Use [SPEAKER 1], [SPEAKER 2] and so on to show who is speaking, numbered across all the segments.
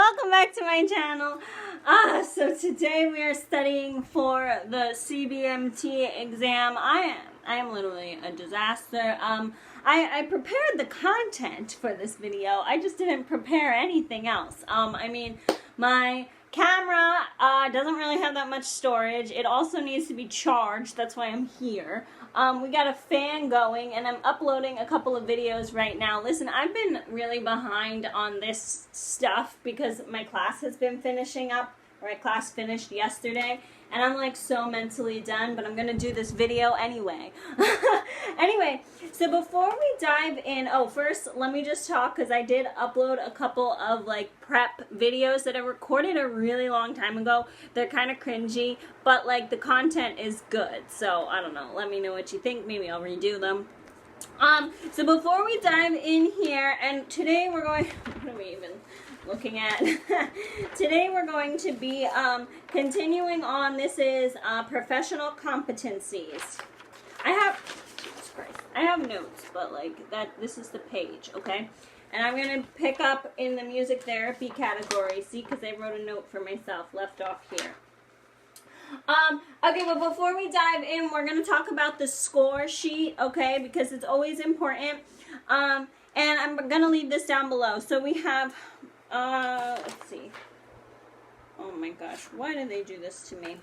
[SPEAKER 1] welcome back to my channel. So today we are studying for the CBMT exam. I am literally a disaster. I prepared the content for this video. I just didn't prepare anything else. I mean, my camera doesn't really have that much storage. It also needs to be charged. That's why I'm here. We got a fan going, and I'm uploading a couple of videos right now. Listen, I've been really behind on this stuff because my class has been finishing up, or my class finished yesterday, and I'm like so mentally done, but I'm gonna do this video anyway. Anyway, so before we dive in, first let me just talk, because I did upload a couple of like prep videos that I recorded a really long time ago. They're kind of cringy, but like the content is good, so I don't know, let me know what you think. Maybe I'll redo them. So before we dive in here, and today we're going, what are we even looking at? Today we're going to be continuing on. This is professional competencies. I have notes, but like that, this is the page, okay? And I'm going to pick up in the music therapy category, see, because I wrote a note for myself left off here. Okay, but before we dive in, we're going to talk about the score sheet, okay, because it's always important. And I'm going to leave this down below. So we have, let's see. Oh my gosh, why did they do this to me?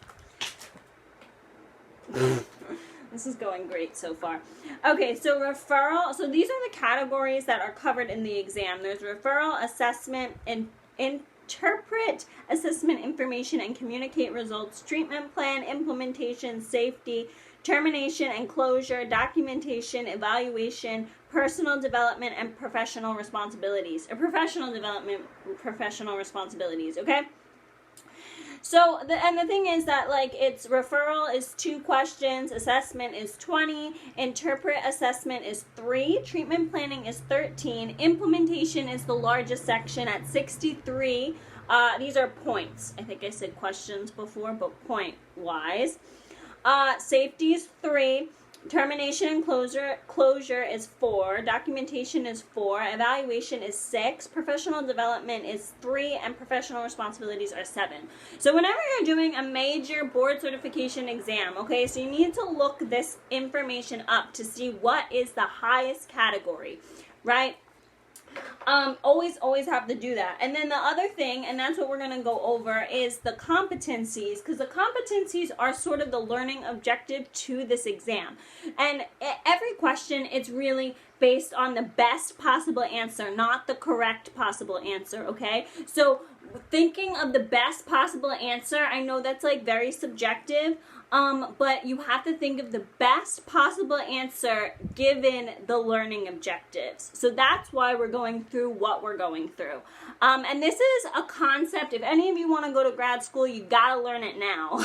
[SPEAKER 1] This is going great so far. Okay, so referral. So these are the categories that are covered in the exam. There's referral, assessment, and interpret assessment information and communicate results, treatment plan, implementation, safety, termination and closure, documentation, evaluation, personal development, and professional responsibilities. Or professional development, professional responsibilities, okay? So, the thing is that, like, it's referral is 2 questions, assessment is 20, interpret assessment is 3, treatment planning is 13, implementation is the largest section at 63. These are points. I think I said questions before, but point-wise. Safety is 3. Termination and closure is 4, documentation is 4, evaluation is 6, professional development is 3, and professional responsibilities are 7. So whenever you're doing a major board certification exam, okay, so you need to look this information up to see what is the highest category, right? Always have to do that. And then the other thing, and that's what we're going to go over, is the competencies, because the competencies are sort of the learning objective to this exam. And every question, it's really based on the best possible answer, not the correct possible answer, okay? So thinking of the best possible answer, I know that's like very subjective, but you have to think of the best possible answer given the learning objectives. So that's why we're going through what we're going through. And this is a concept, if any of you want to go to grad school, you gotta learn it now.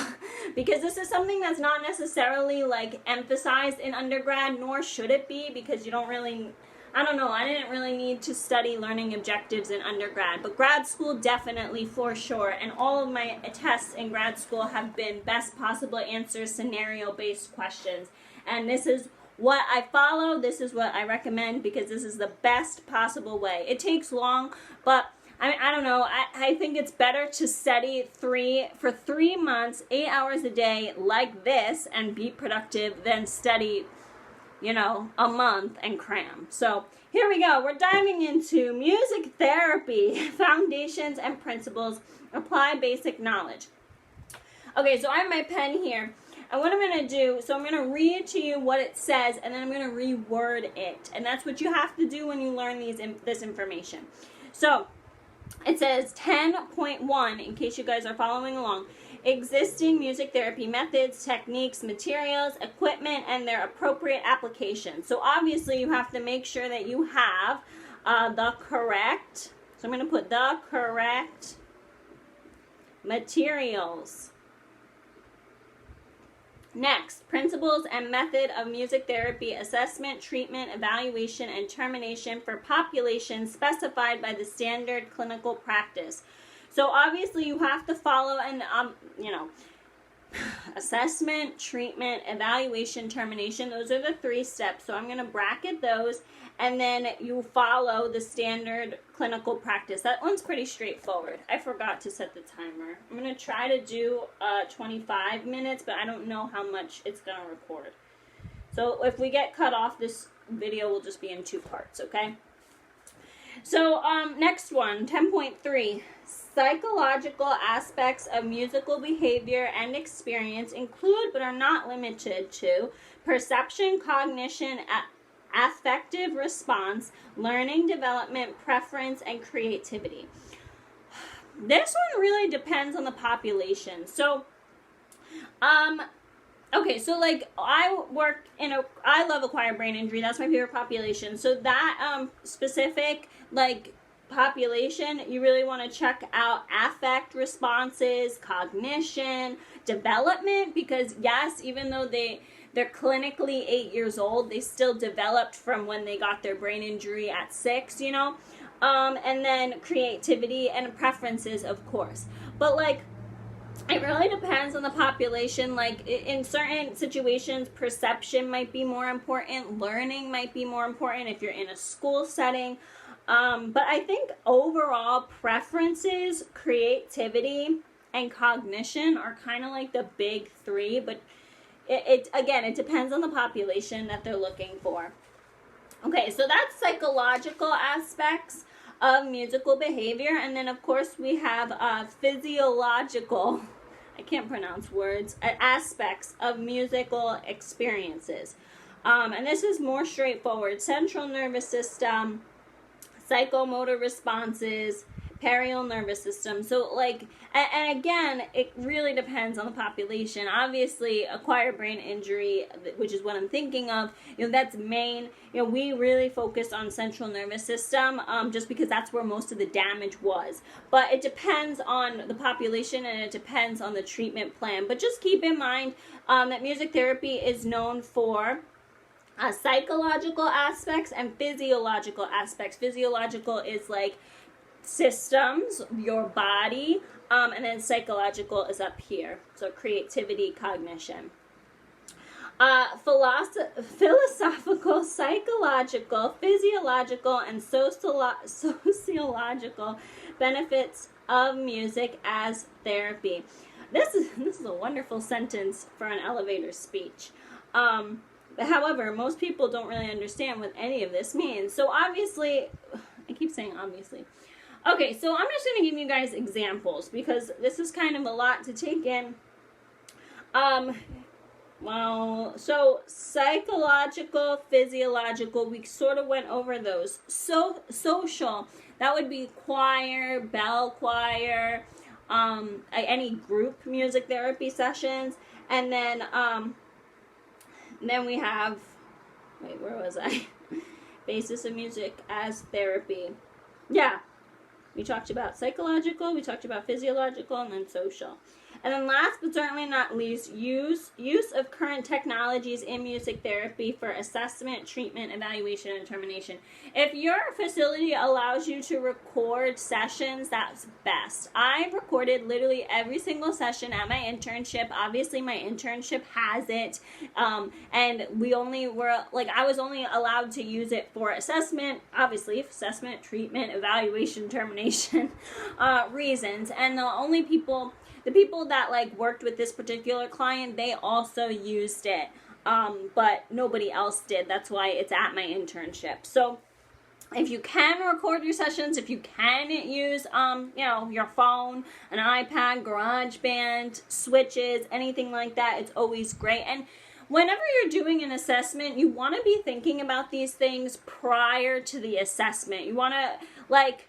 [SPEAKER 1] Because this is something that's not necessarily like emphasized in undergrad, nor should it be, because you don't really, I don't know, I didn't really need to study learning objectives in undergrad, but grad school definitely for sure, and all of my tests in grad school have been best possible answers, scenario-based questions, and this is what I follow, this is what I recommend, because this is the best possible way. It takes long, but I don't know, I think it's better to study for 3 months, 8 hours a day like this and be productive than study, you know, a month and cram. So here we go. We're diving into music therapy, foundations and principles, apply basic knowledge. Okay, so I have my pen here. And what I'm going to do, so I'm going to read to you what it says, and then I'm going to reword it. And that's what you have to do when you learn this information. So it says 10.1, in case you guys are following along. Existing music therapy methods, techniques, materials, equipment, and their appropriate application. So obviously you have to make sure that you have the correct, so I'm going to put the correct materials. Next, principles and method of music therapy assessment, treatment, evaluation, and termination for populations specified by the standard clinical practice. So obviously you have to follow, and you know, assessment, treatment, evaluation, termination. Those are the 3 steps. So I'm going to bracket those, and then you follow the standard clinical practice. That one's pretty straightforward. I forgot to set the timer. I'm going to try to do 25 minutes, but I don't know how much it's going to record. So if we get cut off, this video will just be in 2 parts, okay? So next one, 10.3. Psychological aspects of musical behavior and experience include, but are not limited to, perception, cognition, affective response, learning, development, preference, and creativity. This one really depends on the population. So, okay, so like I love acquired brain injury. That's my favorite population. So that specific like population, you really want to check out affect responses, cognition, development, because yes, even though they're clinically 8 years old, they still developed from when they got their brain injury at 6, you know, and then creativity and preferences, of course. But like, it really depends on the population. Like in certain situations, perception might be more important, learning might be more important if you're in a school setting. But I think overall preferences, creativity, and cognition are kind of like the big 3, but it depends on the population that they're looking for. Okay, so that's psychological aspects of musical behavior, and then of course we have physiological, I can't pronounce words, aspects of musical experiences. And this is more straightforward. Central nervous system, psychomotor responses, perineal nervous system. So like, and again, it really depends on the population. Obviously, acquired brain injury, which is what I'm thinking of, you know, that's main. You know, we really focus on central nervous system, just because that's where most of the damage was. But it depends on the population, and it depends on the treatment plan. But just keep in mind that music therapy is known for psychological aspects and physiological aspects. Physiological is like systems, your body, and then psychological is up here. So creativity, cognition. Philosophical, psychological, physiological, and sociological benefits of music as therapy. This is a wonderful sentence for an elevator speech. However, most people don't really understand what any of this means. So obviously, I keep saying obviously. Okay, so I'm just going to give you guys examples because this is kind of a lot to take in. Well, so psychological, physiological, we sort of went over those. So social, that would be choir, bell choir, any group music therapy sessions, and then we have, wait, where was I? Basis of music as therapy. Yeah. We talked about psychological, we talked about physiological, and then social. And then last but certainly not least, use of current technologies in music therapy for assessment, treatment, evaluation, and termination. If your facility allows you to record sessions, that's best. I recorded literally every single session at my internship. Obviously, my internship has it. And we only were, like, I was only allowed to use it for assessment, obviously, assessment, treatment, evaluation, termination reasons. And the people that like worked with this particular client, they also used it, but nobody else did. That's why it's at my internship. So if you can record your sessions, if you can use your phone, an iPad, GarageBand, switches, anything like that, it's always great. And whenever you're doing an assessment, you want to be thinking about these things prior to the assessment. You want to like,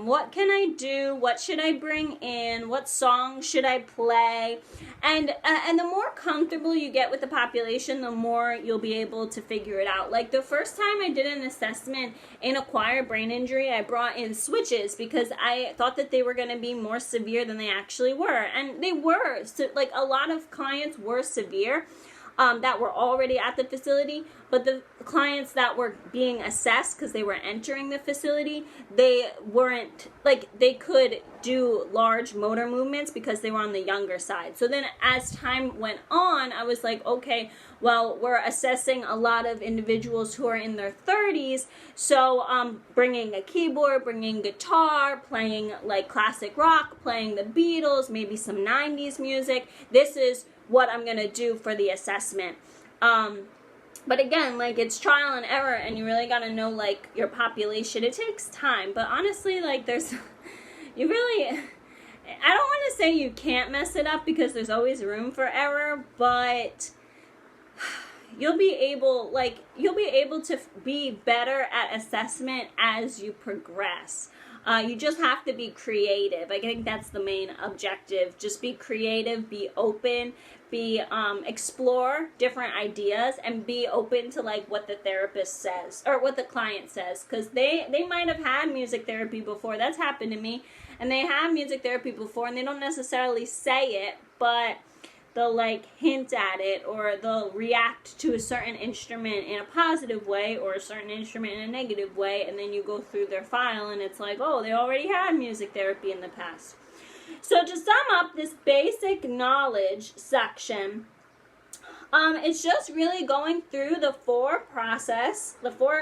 [SPEAKER 1] what can I do? What should I bring in? What song should I play? And the more comfortable you get with the population, the more you'll be able to figure it out. Like the first time I did an assessment in acquired brain injury, I brought in switches because I thought that they were going to be more severe than they actually were. And they were. So, like, a lot of clients were severe. that were already at the facility, but the clients that were being assessed because they were entering the facility, they weren't, like, they could do large motor movements because they were on the younger side. So then as time went on, I was like, okay, well, we're assessing a lot of individuals who are in their 30s, so bringing a keyboard, bringing guitar, playing like classic rock, playing the Beatles, maybe some 90s music. This is what I'm going to do for the assessment. But again, like, it's trial and error, and you really got to know, like, your population. It takes time, but honestly, like, there's, you really, I don't want to say you can't mess it up because there's always room for error, but you'll be able to be better at assessment as you progress. You just have to be creative. I think that's the main objective. Just be creative, be open, explore different ideas, and be open to like what the therapist says or what the client says, because they might have had music therapy before. That's happened to me, and they have music therapy before, and they don't necessarily say it, but they'll like hint at it, or they'll react to a certain instrument in a positive way or a certain instrument in a negative way, and then you go through their file and it's like, oh, they already had music therapy in the past. So to sum up this basic knowledge section, it's just really going through the four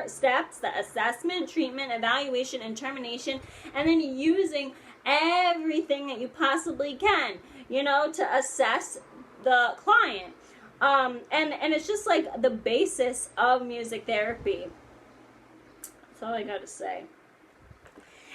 [SPEAKER 1] steps: the assessment, treatment, evaluation, and termination, and then using everything that you possibly can, to assess the client. And it's just like the basis of music therapy. That's all I gotta say.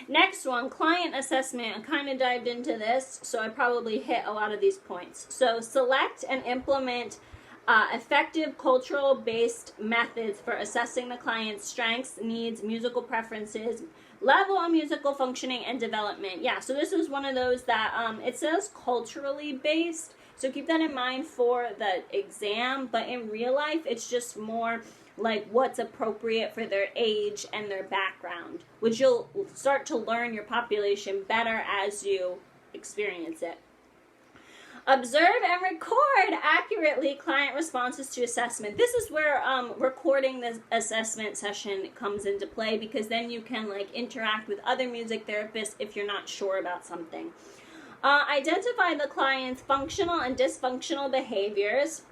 [SPEAKER 1] Next one, client assessment. I kind of dived into this, so I probably hit a lot of these points. So select and implement effective cultural-based methods for assessing the client's strengths, needs, musical preferences, level of musical functioning, and development. Yeah, so this is one of those that it says culturally based, so keep that in mind for the exam, but in real life, it's just more like what's appropriate for their age and their background, which you'll start to learn your population better as you experience it. Observe and record accurately client responses to assessment. This is where recording the assessment session comes into play, because then you can like interact with other music therapists if you're not sure about something. Identify the client's functional and dysfunctional behaviors.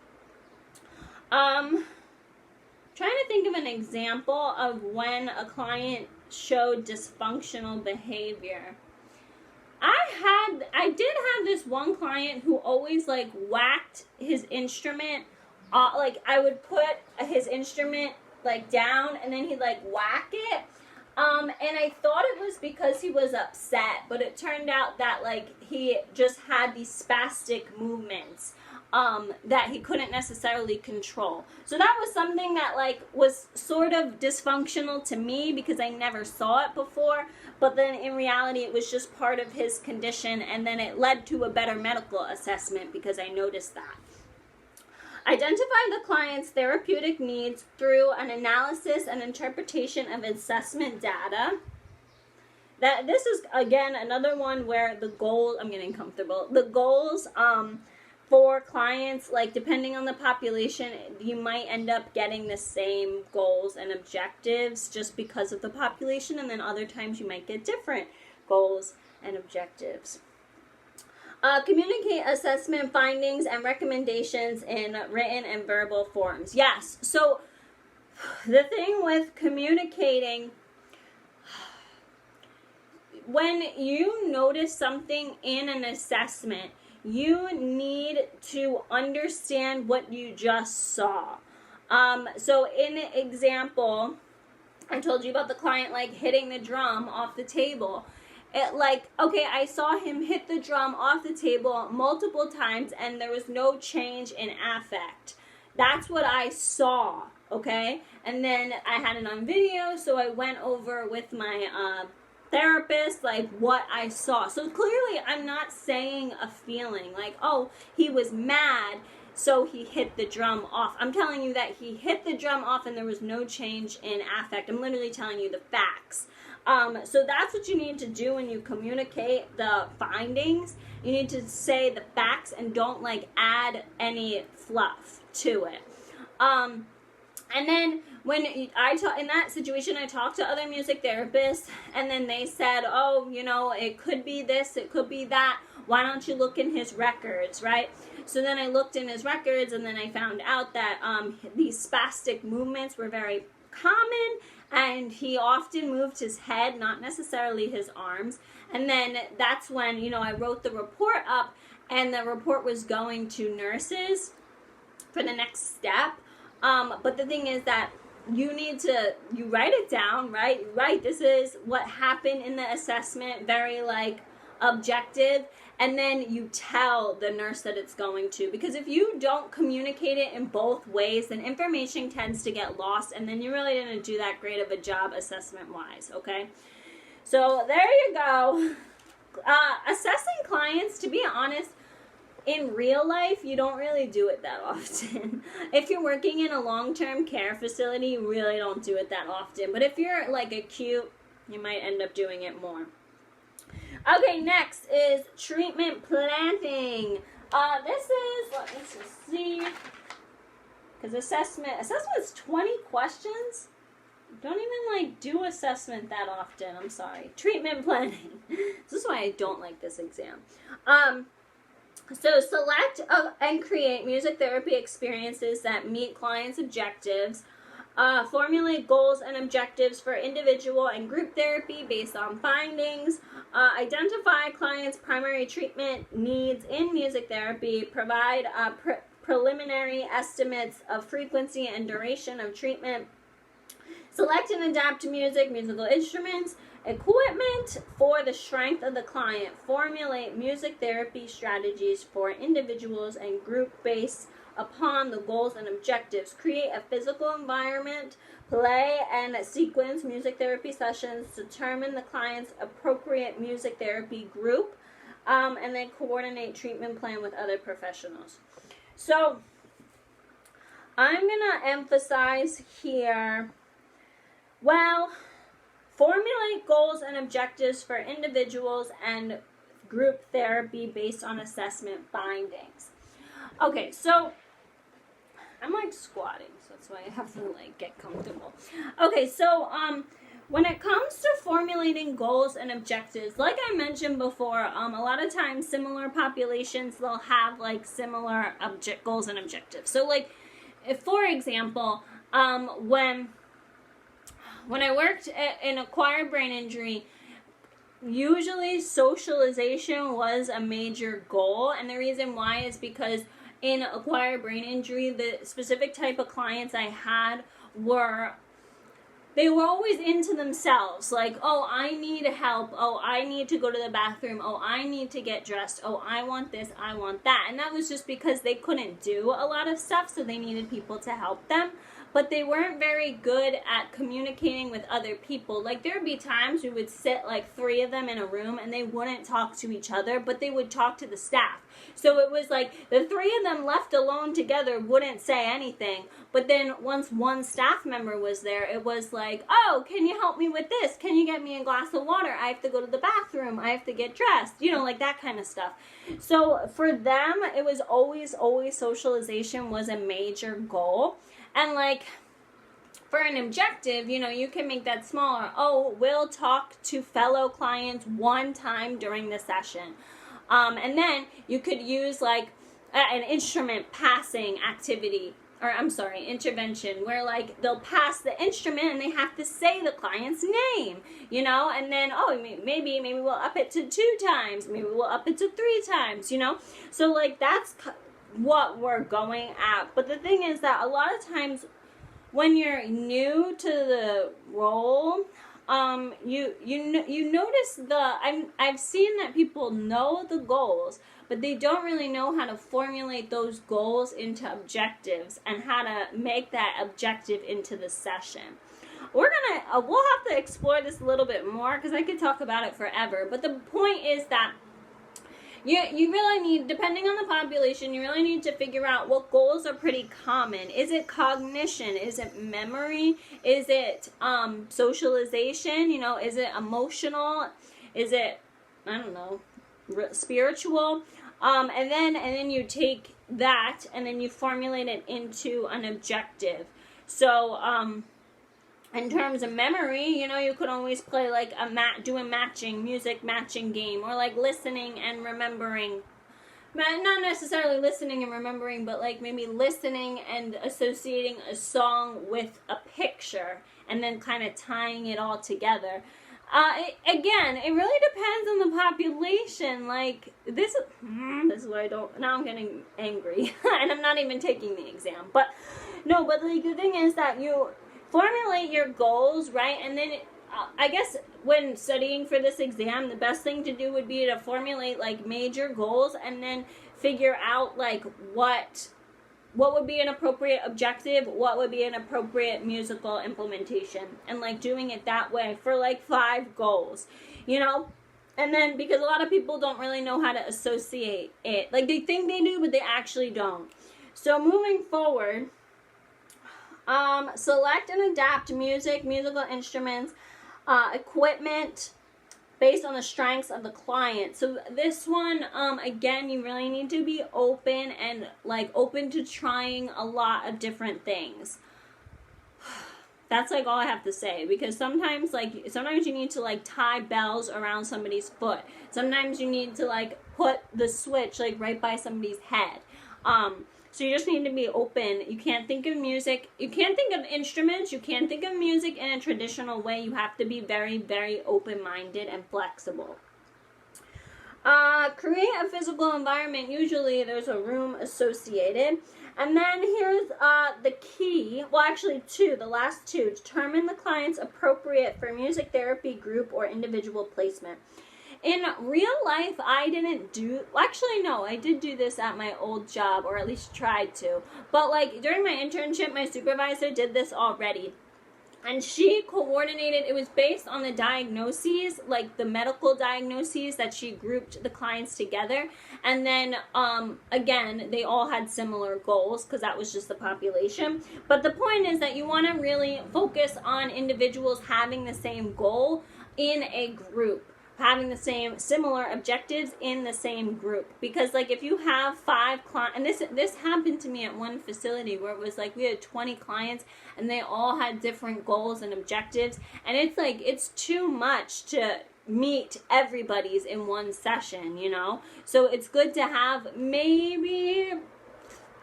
[SPEAKER 1] Trying to think of an example of when a client showed dysfunctional behavior. I did have this one client who always like whacked his instrument, like I would put his instrument like down and then he'd like whack it. And I thought it was because he was upset, but it turned out that like he just had these spastic movements that he couldn't necessarily control. So that was something that like was sort of dysfunctional to me because I never saw it before, but then in reality it was just part of his condition, and then it led to a better medical assessment because I noticed that. Identify the client's therapeutic needs through an analysis and interpretation of assessment data. This is, again, another one where the goal, I'm getting comfortable, the goals for clients, like depending on the population, you might end up getting the same goals and objectives just because of the population, and then other times you might get different goals and objectives. Communicate assessment findings and recommendations in written and verbal forms. Yes, so the thing with communicating, when you notice something in an assessment, you need to understand what you just saw. So in an example, I told you about the client like hitting the drum off the table. It like, okay, I saw him hit the drum off the table multiple times and there was no change in affect. That's what I saw, okay? And then I had it on video, so I went over with my therapist like what I saw. So clearly I'm not saying a feeling like, oh, he was mad, so he hit the drum off. I'm telling you that he hit the drum off and there was no change in affect. I'm literally telling you the facts. So that's what you need to do when you communicate the findings. You need to say the facts and don't like add any fluff to it. And then when I talk in that situation, I talked to other music therapists, and then they said, oh, you know, it could be this, it could be that. Why don't you look in his records, right? So then I looked in his records, and then I found out that these spastic movements were very common, and he often moved his head, not necessarily his arms. And then that's when, you know, I wrote the report up, and the report was going to nurses for the next step. But the thing is that you write it down, right? You write, this is what happened in the assessment, very like objective, and then you tell the nurse that it's going to. Because if you don't communicate it in both ways, then information tends to get lost, and then you really didn't do that great of a job assessment-wise, okay? So there you go. Assessing clients, to be honest, in real life, you don't really do it that often. If you're working in a long-term care facility, you really don't do it that often. But if you're like acute, you might end up doing it more. Okay, next is treatment planning. This is, let me just see, because assessment's 20 questions. Don't even like do assessment that often. I'm sorry. Treatment planning. This is why I don't like this exam. So select and create music therapy experiences that meet clients' objectives. Formulate goals and objectives for individual and group therapy based on findings. Identify clients' primary treatment needs in music therapy. Provide preliminary estimates of frequency and duration of treatment. Select and adapt music, musical instruments, equipment for the strength of the client. Formulate music therapy strategies for individuals and group based upon the goals and objectives. Create a physical environment. Play and sequence music therapy sessions. Determine the client's appropriate music therapy group. And then coordinate treatment plan with other professionals. So I'm going to emphasize here, well, formulate goals and objectives for individuals and group therapy based on assessment findings. Okay, so I'm like squatting, so that's why I have to like get comfortable. Okay, so when it comes to formulating goals and objectives, like I mentioned before, a lot of times similar populations, they'll have like similar goals and objectives. So like, if, for example, when I worked in acquired brain injury, usually socialization was a major goal. And the reason why is because in acquired brain injury, the specific type of clients I had they were always into themselves. Like, oh, I need help. Oh, I need to go to the bathroom. Oh, I need to get dressed. Oh, I want this. I want that. And that was just because they couldn't do a lot of stuff, so they needed people to help them. But they weren't very good at communicating with other people. Like, there would be times we would sit like 3 of them in a room and they wouldn't talk to each other, but they would talk to the staff. So it was like the 3 of them left alone together wouldn't say anything. But then once one staff member was there, it was like, oh, can you help me with this? Can you get me a glass of water? I have to go to the bathroom. I have to get dressed. You know, like that kind of stuff. So for them, it was always socialization was a major goal. And like, for an objective, you know, you can make that smaller. Oh, we'll talk to fellow clients 1 time during the session. And then you could use like an instrument passing activity, or I'm sorry, intervention, where like they'll pass the instrument and they have to say the client's name, you know, and then, oh, maybe we'll up it to 2 times, maybe we'll up it to 3 times, you know. So like that's what we're going at. But the thing is that a lot of times when you're new to the role, you notice I've seen that people know the goals, but they don't really know how to formulate those goals into objectives and how to make that objective into the session. We'll have to explore this a little bit more because I could talk about it forever. But the point is that You really need, depending on the population, you really need to figure out what goals are pretty common. Is it cognition? Is it memory? Is it socialization? You know, is it emotional? Is it, I don't know, spiritual? And then you take that and then you formulate it into an objective. So in terms of memory, you know, you could always play like do a music matching game, or like listening and remembering. Not necessarily listening and remembering, but like maybe listening and associating a song with a picture and then kind of tying it all together. Again, it really depends on the population. Like, this is where now I'm getting angry. And I'm not even taking the exam. But, no, but like, the thing is that you formulate your goals, right? And then, I guess, when studying for this exam, the best thing to do would be to formulate, like, major goals and then figure out, like, what would be an appropriate objective, what would be an appropriate musical implementation, and like doing it that way for like 5 goals, you know? And then, because a lot of people don't really know how to associate it. Like, they think they do, but they actually don't. So moving forward, select and adapt musical instruments, equipment, based on the strengths of the client. So this one, again, you really need to be open and like open to trying a lot of different things. That's like all I have to say, because sometimes you need to like tie bells around somebody's foot. Sometimes you need to like put the switch like right by somebody's head. So you just need to be open. You can't think of music. You can't think of instruments. You can't think of music in a traditional way. You have to be very, very open-minded and flexible. Create a physical environment. Usually there's a room associated. And then here's the key. Well, actually the last 2. Determine the client's appropriate for music therapy group or individual placement. In real life, I didn't I did do this at my old job, or at least tried to. But like during my internship, my supervisor did this already. And she coordinated, it was based on the diagnoses, like the medical diagnoses that she grouped the clients together. And then, again, they all had similar goals because that was just the population. But the point is that you want to really focus on individuals having the same goal in a group, having the similar objectives in the same group. Because like if you have 5 clients, and this happened to me at one facility where it was like we had 20 clients and they all had different goals and objectives, and it's like it's too much to meet everybody's in one session, you know? So it's good to have maybe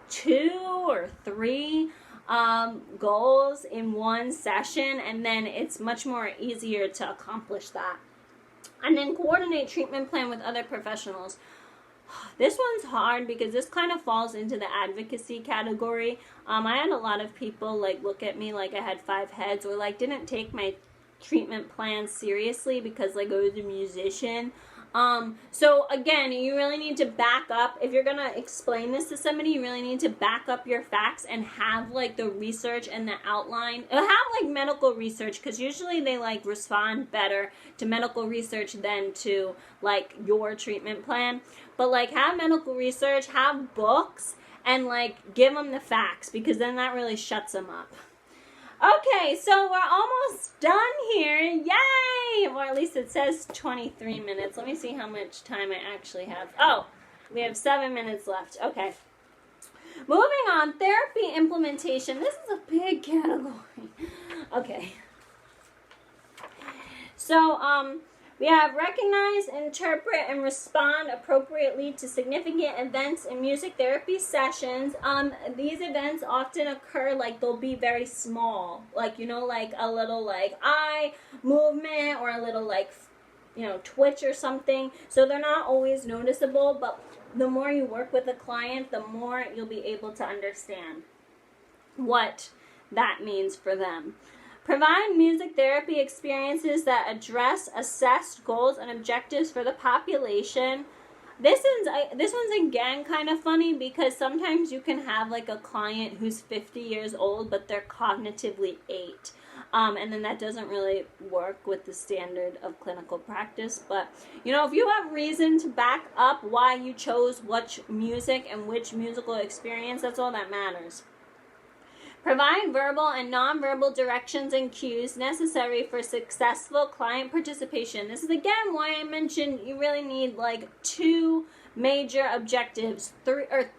[SPEAKER 1] 2 or 3 goals in one session, and then it's much more easier to accomplish that. And then coordinate treatment plan with other professionals. This one's hard because this kind of falls into the advocacy category. I had a lot of people like look at me like I had 5 heads, or like didn't take my treatment plan seriously because like I was a musician. So again, you really need to back up. If you're going to explain this to somebody, you really need to back up your facts and have like the research and the outline. Have like medical research, because usually they like respond better to medical research than to like your treatment plan. But like have medical research, have books, and like give them the facts, because then that really shuts them up. Okay, so we're almost done here. Yay! Or at least it says 23 minutes. Let me see how much time I actually have. Oh, we have 7 minutes left. Okay. Moving on, therapy implementation. This is a big category. Okay. So, we have recognize, interpret, and respond appropriately to significant events in music therapy sessions. These events often occur, like they'll be very small, like, you know, like a little like eye movement or a little like, you know, twitch or something. So they're not always noticeable, but the more you work with a client, the more you'll be able to understand what that means for them. Provide music therapy experiences that address assessed goals and objectives for the population. This one's again kind of funny, because sometimes you can have like a client who's 50 years old, but they're cognitively 8. And then that doesn't really work with the standard of clinical practice. But, you know, if you have reason to back up why you chose which music and which musical experience, that's all that matters. Provide verbal and nonverbal directions and cues necessary for successful client participation. This is again why I mentioned you really need like 2 major objectives,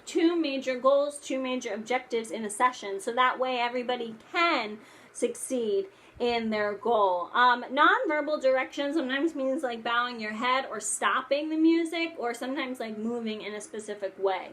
[SPEAKER 1] 2 major goals, 2 major objectives in a session, so that way everybody can succeed in their goal. Nonverbal direction sometimes means like bowing your head or stopping the music, or sometimes like moving in a specific way.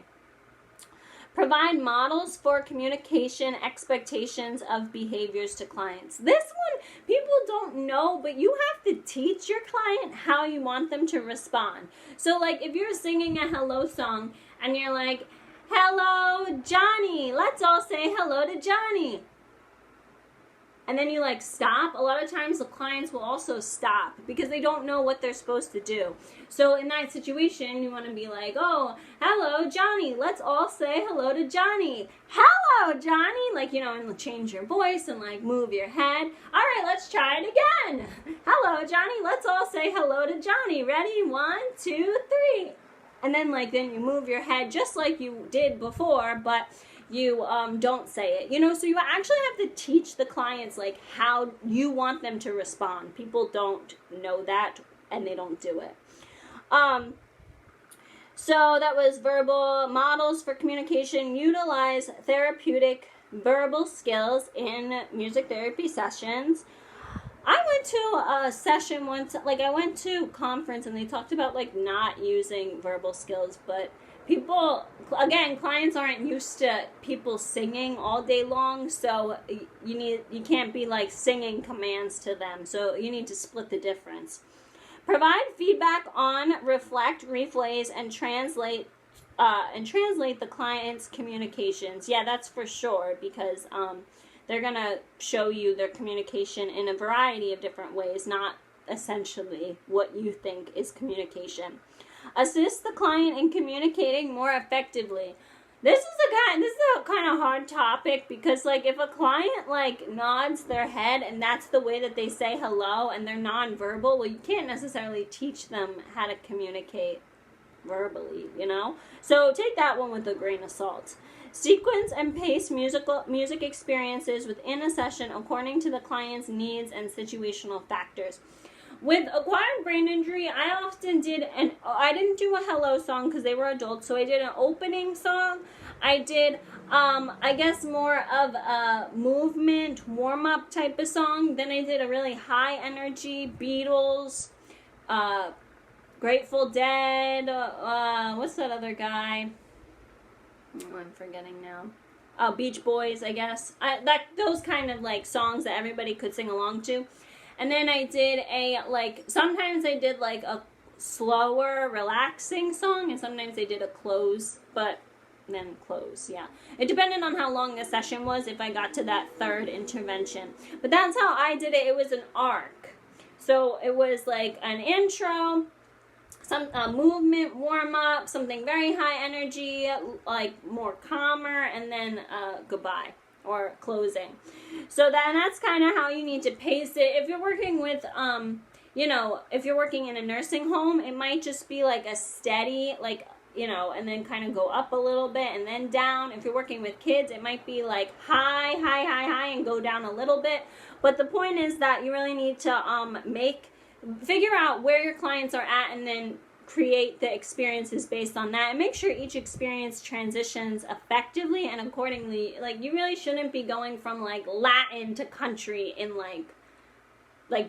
[SPEAKER 1] Provide models for communication expectations of behaviors to clients. This one, people don't know, but you have to teach your client how you want them to respond. So like if you're singing a hello song and you're like, hello, Johnny, let's all say hello to Johnny. And then you like stop. A lot of times the clients will also stop because they don't know what they're supposed to do. So in that situation, you want to be like, oh, hello, Johnny. Let's all say hello to Johnny. Hello, Johnny. Like, you know, and change your voice and like move your head. All right, let's try it again. Hello, Johnny. Let's all say hello to Johnny. Ready? 1, 2, 3. And then like, then you move your head just like you did before, but you don't say it, you know, so you actually have to teach the clients like how you want them to respond. People don't know that and they don't do it. So that was verbal models for communication. Utilize therapeutic verbal skills in music therapy sessions. I went to a session once, like I went to a conference and they talked about like not using verbal skills, but people, again, clients aren't used to people singing all day long, so you can't be like singing commands to them, so you need to split the difference. Provide feedback on, reflect, rephrase, and translate the client's communications. Yeah, that's for sure, because they're gonna show you their communication in a variety of different ways, not essentially what you think is communication. Assist the client in communicating more effectively. This is a kind of hard topic because like if a client like nods their head and that's the way that they say hello and they're nonverbal, well, you can't necessarily teach them how to communicate verbally, you know? So take that one with a grain of salt. Sequence and pace music experiences within a session according to the client's needs and situational factors. With acquired brain injury, I often did, I didn't do a hello song because they were adults, so I did an opening song. I did, I guess more of a movement, warm-up type of song. Then I did a really high energy, Beatles, Grateful Dead, what's that other guy? Oh, I'm forgetting now. Beach Boys, I guess. Those kind of like songs that everybody could sing along to. And then I did sometimes I did like a slower, relaxing song, and sometimes I did a close, but then close, yeah. It depended on how long the session was, if I got to that third intervention. But that's how I did it. It was an arc. So it was like an intro, some movement, warm-up, something very high energy, like more calmer, and then goodbye. Or closing. So that's kind of how you need to pace it. If you're working with, if you're working in a nursing home, it might just be like a steady, like, you know, and then kind of go up a little bit and then down. If you're working with kids, it might be like high, high, high, high and go down a little bit. But the point is that you really need to figure out where your clients are at and then create the experiences based on that, and make sure each experience transitions effectively and accordingly. Like you really shouldn't be going from like Latin to country in like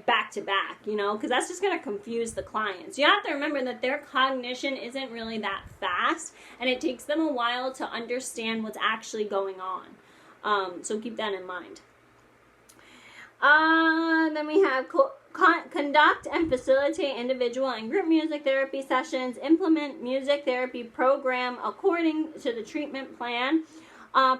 [SPEAKER 1] back to back, you know, because that's just going to confuse the clients. You have to remember that their cognition isn't really that fast and it takes them a while to understand what's actually going on. So keep that in mind. Then we have conduct and facilitate individual and group music therapy sessions, implement music therapy program according to the treatment plan,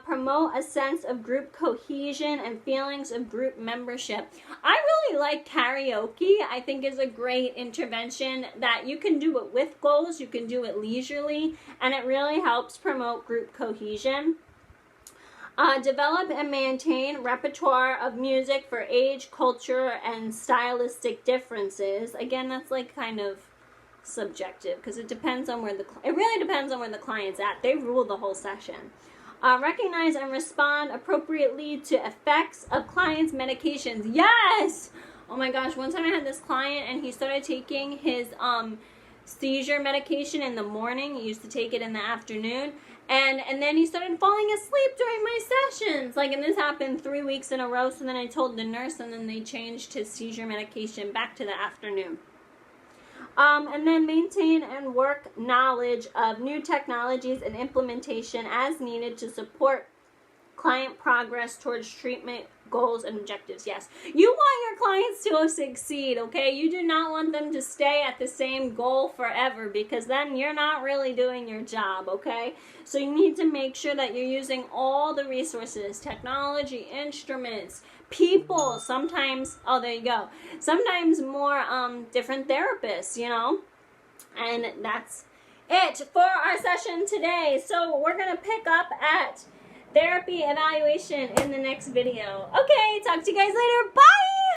[SPEAKER 1] promote a sense of group cohesion and feelings of group membership. I really like karaoke. I think is a great intervention that you can do it with goals, you can do it leisurely, and it really helps promote group cohesion. Develop and maintain repertoire of music for age, culture, and stylistic differences. Again, that's like kind of subjective because it depends on where it really depends on where the client's at. They rule the whole session. Recognize and respond appropriately to effects of clients' medications. Yes! Oh my gosh, one time I had this client and he started taking his seizure medication in the morning. He used to take it in the afternoon. And then he started falling asleep during my sessions. Like, and this happened 3 weeks in a row. So then I told the nurse, and then they changed his seizure medication back to the afternoon. And then maintain and work knowledge of new technologies and implementation as needed to support client progress towards treatment goals and objectives. Yes, you want your clients to succeed, okay? You do not want them to stay at the same goal forever because then you're not really doing your job, okay? So you need to make sure that you're using all the resources, technology, instruments, people, sometimes, oh, there you go. Sometimes more different therapists, you know? And that's it for our session today. So we're going to pick up at therapy evaluation in the next video. Okay, talk to you guys later. Bye!